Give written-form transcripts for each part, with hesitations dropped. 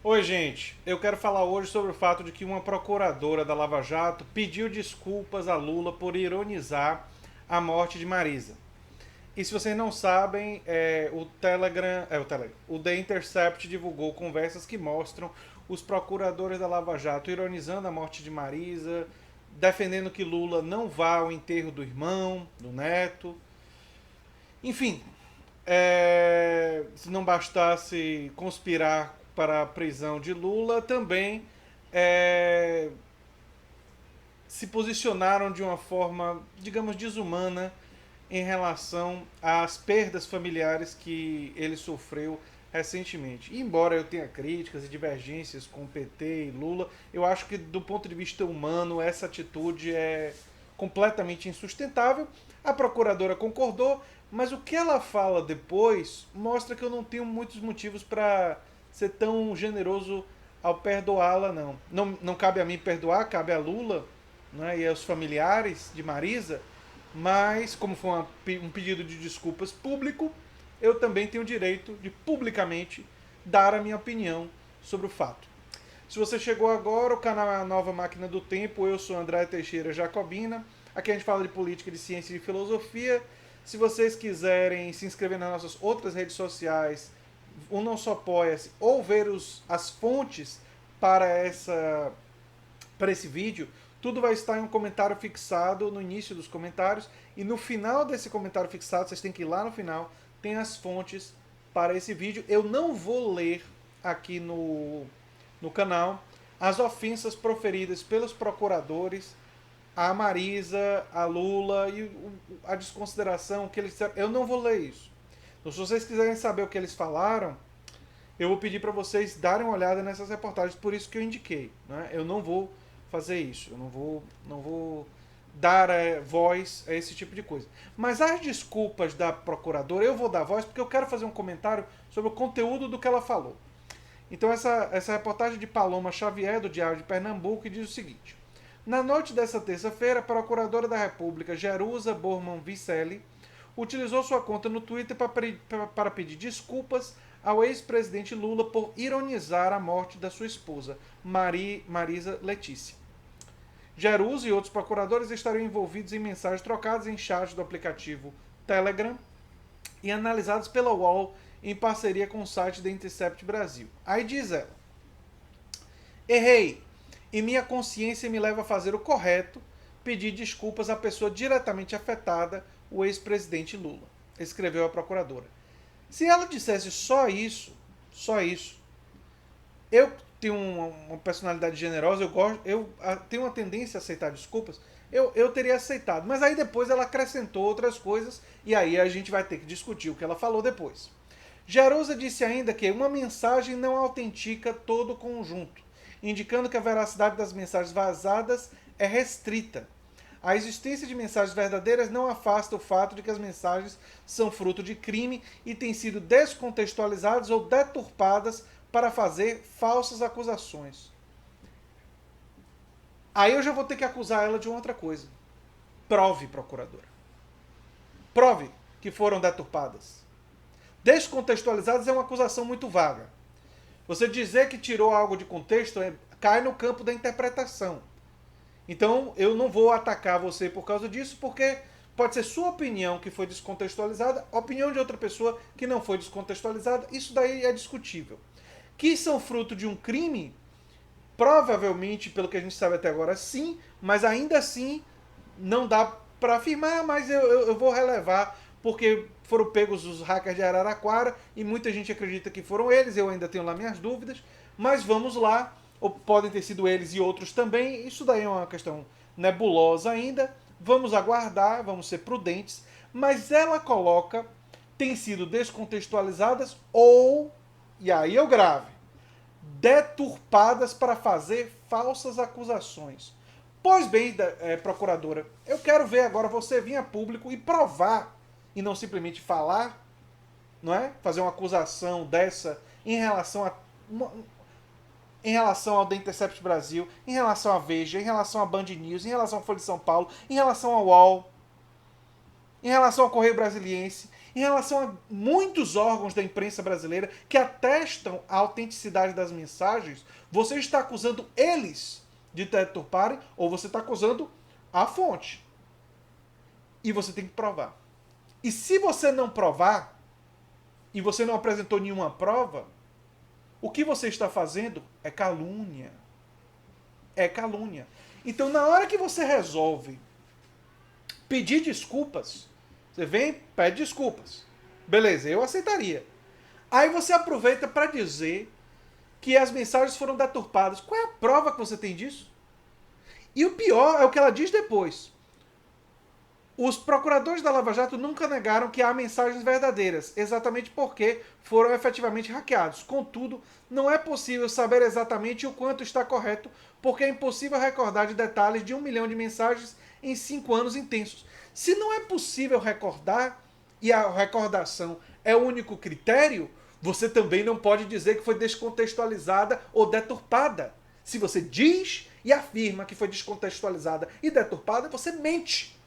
Oi, gente. Eu quero falar hoje sobre o fato de que uma procuradora da Lava Jato pediu desculpas a Lula por ironizar a morte de Marisa. E se vocês não sabem, o The Intercept divulgou conversas que mostram os procuradores da Lava Jato ironizando a morte de Marisa, defendendo que Lula não vá ao enterro do irmão, do neto. Enfim, se não bastasse conspirar para a prisão de Lula, também é, se posicionaram de uma forma, digamos, desumana em relação às perdas familiares que ele sofreu recentemente. E embora eu tenha críticas e divergências com o PT e Lula, eu acho que do ponto de vista humano essa atitude é completamente insustentável. A procuradora concordou, mas o que ela fala depois mostra que eu não tenho muitos motivos para ser tão generoso ao perdoá-la, não. Não cabe a mim perdoar, cabe a Lula, né, e aos familiares de Marisa, mas como foi um pedido de desculpas público, eu também tenho o direito de publicamente dar a minha opinião sobre o fato. Se você chegou agora, o canal é a Nova Máquina do Tempo, eu sou André Teixeira Jacobina, aqui a gente fala de política, de ciência e de filosofia. Se vocês quiserem se inscrever nas nossas outras redes sociais, o Não Só Apoia-se, ou ver as fontes para para esse vídeo, tudo vai estar em um comentário fixado no início dos comentários. E no final desse comentário fixado, vocês têm que ir lá no final, tem as fontes para esse vídeo. Eu não vou ler aqui no canal as ofensas proferidas pelos procuradores a Marisa, a Lula e a desconsideração que eles fizeram. Eu não vou ler isso. Então, se vocês quiserem saber o que eles falaram, eu vou pedir para vocês darem uma olhada nessas reportagens, por isso que eu indiquei. Né? Eu não vou fazer isso, eu não vou dar voz a esse tipo de coisa. Mas as desculpas da procuradora, eu vou dar voz porque eu quero fazer um comentário sobre o conteúdo do que ela falou. Então essa reportagem de Paloma Xavier, do Diário de Pernambuco, diz o seguinte. Na noite dessa terça-feira, a Procuradora da República, Jerusa Borman Vicelli, utilizou sua conta no Twitter para pedir desculpas ao ex-presidente Lula por ironizar a morte da sua esposa, Marisa Letícia. Jerusa e outros procuradores estariam envolvidos em mensagens trocadas em chats do aplicativo Telegram e analisados pela UOL em parceria com o site da Intercept Brasil. Aí diz ela: errei e minha consciência me leva a fazer o correto, pedir desculpas à pessoa diretamente afetada, o ex-presidente Lula, escreveu a procuradora. Se ela dissesse só isso, eu tenho uma personalidade generosa, eu tenho uma tendência a aceitar desculpas, eu teria aceitado. Mas aí depois ela acrescentou outras coisas e aí a gente vai ter que discutir o que ela falou depois. Jarosa disse ainda que uma mensagem não autentica todo o conjunto, indicando que a veracidade das mensagens vazadas é restrita. A existência de mensagens verdadeiras não afasta o fato de que as mensagens são fruto de crime e têm sido descontextualizadas ou deturpadas para fazer falsas acusações. Aí eu já vou ter que acusar ela de outra coisa. Prove, procuradora. Prove que foram deturpadas. Descontextualizadas é uma acusação muito vaga. Você dizer que tirou algo de contexto cai no campo da interpretação. Então eu não vou atacar você por causa disso, porque pode ser sua opinião que foi descontextualizada, a opinião de outra pessoa que não foi descontextualizada, isso daí é discutível. Que são fruto de um crime, provavelmente, pelo que a gente sabe até agora, sim, mas ainda assim não dá para afirmar, mas eu vou relevar, porque foram pegos os hackers de Araraquara e muita gente acredita que foram eles, eu ainda tenho lá minhas dúvidas, mas vamos lá, ou podem ter sido eles e outros também, isso daí é uma questão nebulosa ainda, vamos aguardar, vamos ser prudentes, mas ela coloca, tem sido descontextualizadas ou, e aí eu grave, deturpadas para fazer falsas acusações. Pois bem, procuradora, eu quero ver agora você vir a público e provar, e não simplesmente falar, não é? Fazer uma acusação dessa em relação em relação ao The Intercept Brasil, em relação à Veja, em relação à Band News, em relação à Folha de São Paulo, em relação ao UOL, em relação ao Correio Brasiliense, em relação a muitos órgãos da imprensa brasileira que atestam a autenticidade das mensagens, você está acusando eles de deturparem ou você está acusando a fonte. E você tem que provar. E se você não provar, e você não apresentou nenhuma prova, o que você está fazendo é calúnia. É calúnia. Então, na hora que você resolve pedir desculpas, você vem, pede desculpas. Beleza, eu aceitaria. Aí você aproveita para dizer que as mensagens foram deturpadas. Qual é a prova que você tem disso? E o pior é o que ela diz depois. Os procuradores da Lava Jato nunca negaram que há mensagens verdadeiras, exatamente porque foram efetivamente hackeados. Contudo, não é possível saber exatamente o quanto está correto, porque é impossível recordar de detalhes de 1 milhão de mensagens em 5 anos intensos. Se não é possível recordar, e a recordação é o único critério, você também não pode dizer que foi descontextualizada ou deturpada. Se você diz e afirma que foi descontextualizada e deturpada, você mente.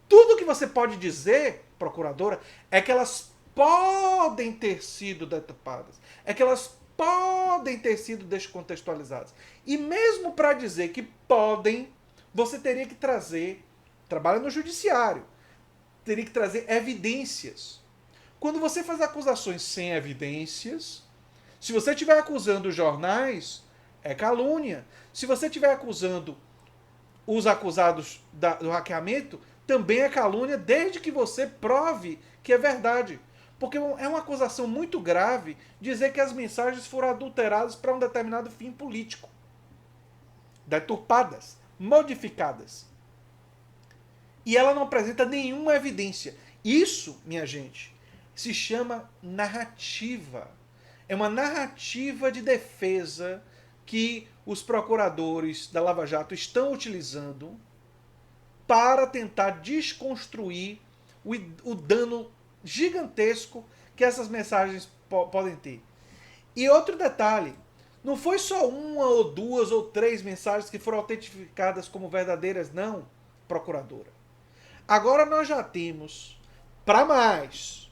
Tudo que você pode dizer, procuradora, é que elas podem ter sido deturpadas. É que elas podem ter sido descontextualizadas. E mesmo para dizer que podem, você teria que trazer, trabalha no judiciário, teria que trazer evidências. Quando você faz acusações sem evidências, se você estiver acusando os jornais, é calúnia. Se você estiver acusando os acusados do hackeamento, também é calúnia, desde que você prove que é verdade. Porque é uma acusação muito grave dizer que as mensagens foram adulteradas para um determinado fim político. Deturpadas, modificadas. E ela não apresenta nenhuma evidência. Isso, minha gente, se chama narrativa. É uma narrativa de defesa que os procuradores da Lava Jato estão utilizando para tentar desconstruir o dano gigantesco que essas mensagens podem ter. E outro detalhe, não foi só uma ou duas ou três mensagens que foram autentificadas como verdadeiras, não, procuradora. Agora nós já temos, para mais,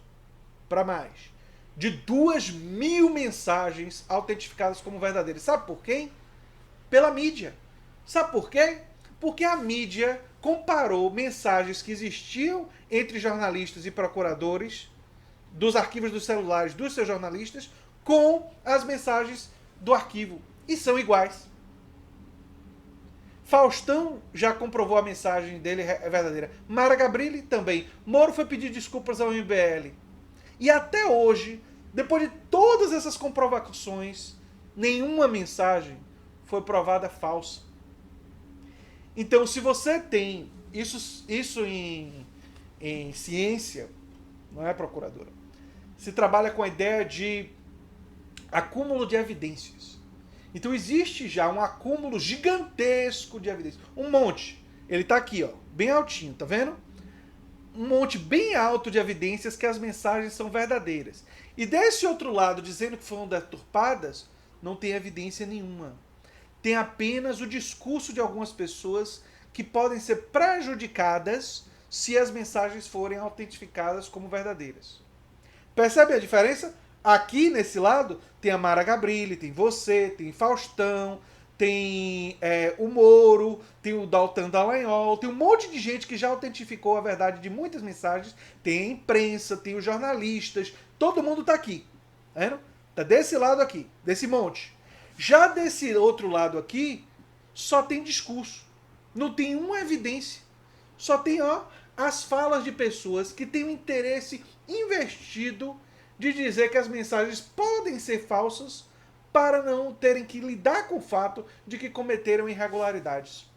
de 2.000 mensagens autentificadas como verdadeiras. Sabe por quem? Pela mídia. Sabe por quê? Porque a mídia comparou mensagens que existiam entre jornalistas e procuradores dos arquivos dos celulares dos seus jornalistas com as mensagens do arquivo. E são iguais. Faustão já comprovou a mensagem dele é verdadeira. Mara Gabrilli também. Moro foi pedir desculpas ao MBL. E até hoje, depois de todas essas comprovações, nenhuma mensagem foi provada falsa. Então, se você tem isso em ciência, não é, procuradora? Se trabalha com a ideia de acúmulo de evidências. Então, existe já um acúmulo gigantesco de evidências. Um monte. Ele está aqui, ó, bem altinho, tá vendo? Um monte bem alto de evidências que as mensagens são verdadeiras. E desse outro lado, dizendo que foram deturpadas, não tem evidência nenhuma. Tem apenas o discurso de algumas pessoas que podem ser prejudicadas se as mensagens forem autentificadas como verdadeiras. Percebe a diferença? Aqui nesse lado tem a Mara Gabrilli, tem você, tem Faustão, tem o Moro, tem o Daltan Dallagnol, tem um monte de gente que já autentificou a verdade de muitas mensagens, tem a imprensa, tem os jornalistas, todo mundo está aqui. Está desse lado aqui, desse monte. Já desse outro lado aqui, só tem discurso. Não tem uma evidência. Só tem as falas de pessoas que têm um interesse investido de dizer que as mensagens podem ser falsas para não terem que lidar com o fato de que cometeram irregularidades.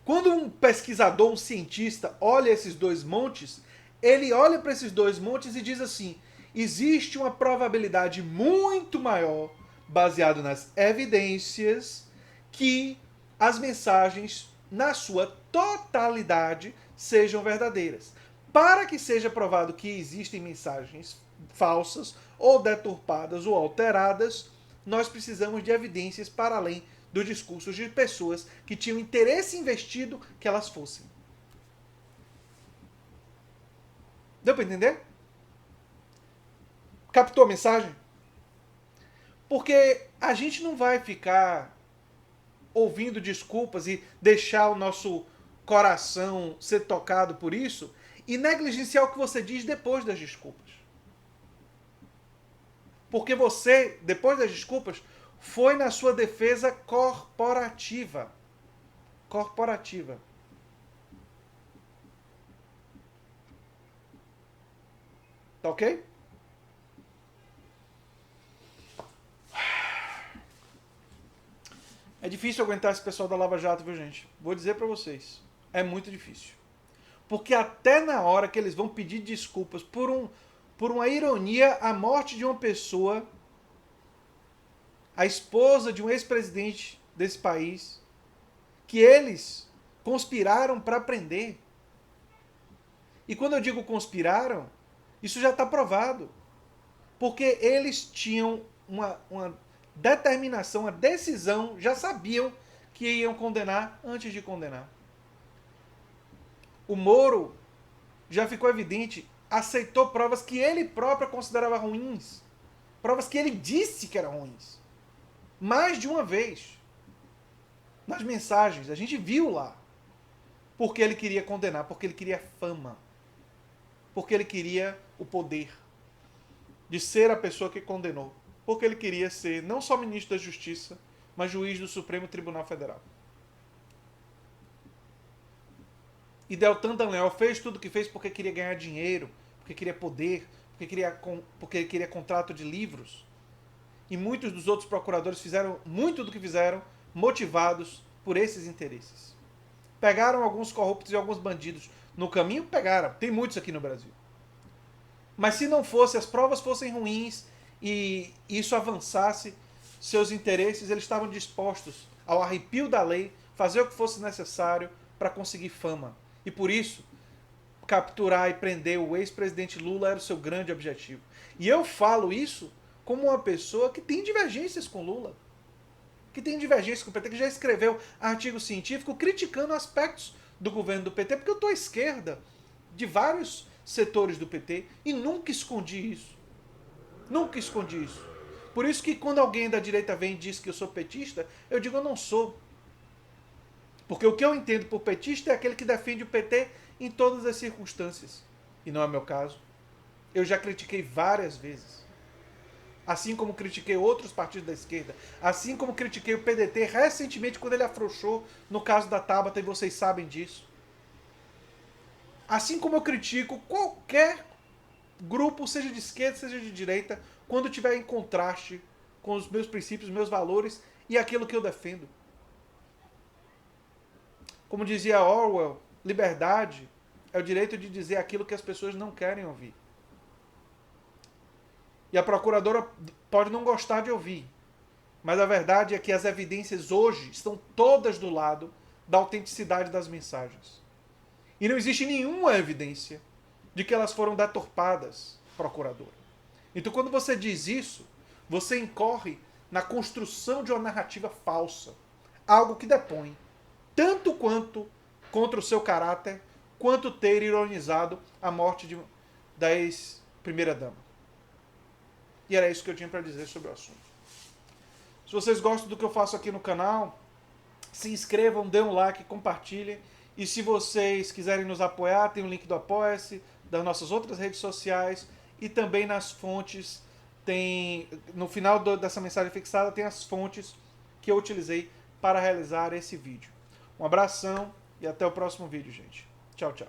Quando um pesquisador, um cientista, olha esses dois montes, ele olha para esses dois montes e diz assim: existe uma probabilidade muito maior, baseado nas evidências, que as mensagens, na sua totalidade, sejam verdadeiras. Para que seja provado que existem mensagens falsas, ou deturpadas, ou alteradas, nós precisamos de evidências para além do discurso de pessoas que tinham interesse investido que elas fossem. Deu para entender? Captou a mensagem? Porque a gente não vai ficar ouvindo desculpas e deixar o nosso coração ser tocado por isso e negligenciar o que você diz depois das desculpas. Porque você, depois das desculpas, foi na sua defesa corporativa. Corporativa. Tá ok? É difícil aguentar esse pessoal da Lava Jato, viu, gente? Vou dizer pra vocês. É muito difícil. Porque até na hora que eles vão pedir desculpas por uma ironia, a morte de uma pessoa, a esposa de um ex-presidente desse país, que eles conspiraram para prender. E quando eu digo conspiraram, isso já está provado. Porque eles tinham uma determinação, uma decisão, já sabiam que iam condenar antes de condenar. O Moro, já ficou evidente, aceitou provas que ele próprio considerava ruins. Provas que ele disse que eram ruins. Mais de uma vez. Nas mensagens, a gente viu lá. Porque ele queria condenar, porque ele queria fama. Porque ele queria o poder de ser a pessoa que condenou. Porque ele queria ser não só ministro da Justiça, mas juiz do Supremo Tribunal Federal. E Deltan Dallagnol fez tudo o que fez porque queria ganhar dinheiro, porque queria poder, porque queria contrato de livros. E muitos dos outros procuradores fizeram muito do que fizeram motivados por esses interesses. Pegaram alguns corruptos e alguns bandidos no caminho? Pegaram. Tem muitos aqui no Brasil. Mas se não fosse, as provas fossem ruins e isso avançasse seus interesses, eles estavam dispostos, ao arrepio da lei, fazer o que fosse necessário para conseguir fama. E por isso, capturar e prender o ex-presidente Lula era o seu grande objetivo. E eu falo isso como uma pessoa que tem divergências com Lula, que tem divergências com o PT, que já escreveu artigo científico criticando aspectos do governo do PT, porque eu estou à esquerda de vários setores do PT e nunca escondi isso. Nunca escondi isso. Por isso que quando alguém da direita vem e diz que eu sou petista, eu digo eu não sou. Porque o que eu entendo por petista é aquele que defende o PT em todas as circunstâncias. E não é meu caso. Eu já critiquei várias vezes. Assim como critiquei outros partidos da esquerda. Assim como critiquei o PDT recentemente quando ele afrouxou no caso da Tabata, e vocês sabem disso. Assim como eu critico qualquer grupo, seja de esquerda, seja de direita, quando tiver em contraste com os meus princípios, meus valores e aquilo que eu defendo. Como dizia Orwell, liberdade é o direito de dizer aquilo que as pessoas não querem ouvir. E a procuradora pode não gostar de ouvir, mas a verdade é que as evidências hoje estão todas do lado da autenticidade das mensagens. E não existe nenhuma evidência de que elas foram deturpadas, procuradora. Então, quando você diz isso, você incorre na construção de uma narrativa falsa. Algo que depõe tanto quanto contra o seu caráter, quanto ter ironizado a morte da ex-primeira-dama. E era isso que eu tinha para dizer sobre o assunto. Se vocês gostam do que eu faço aqui no canal, se inscrevam, dêem um like, compartilhem. E se vocês quiserem nos apoiar, tem o link do Apoia-se, das nossas outras redes sociais e também nas fontes. No final dessa mensagem fixada tem as fontes que eu utilizei para realizar esse vídeo. Um abração e até o próximo vídeo, gente. Tchau, tchau.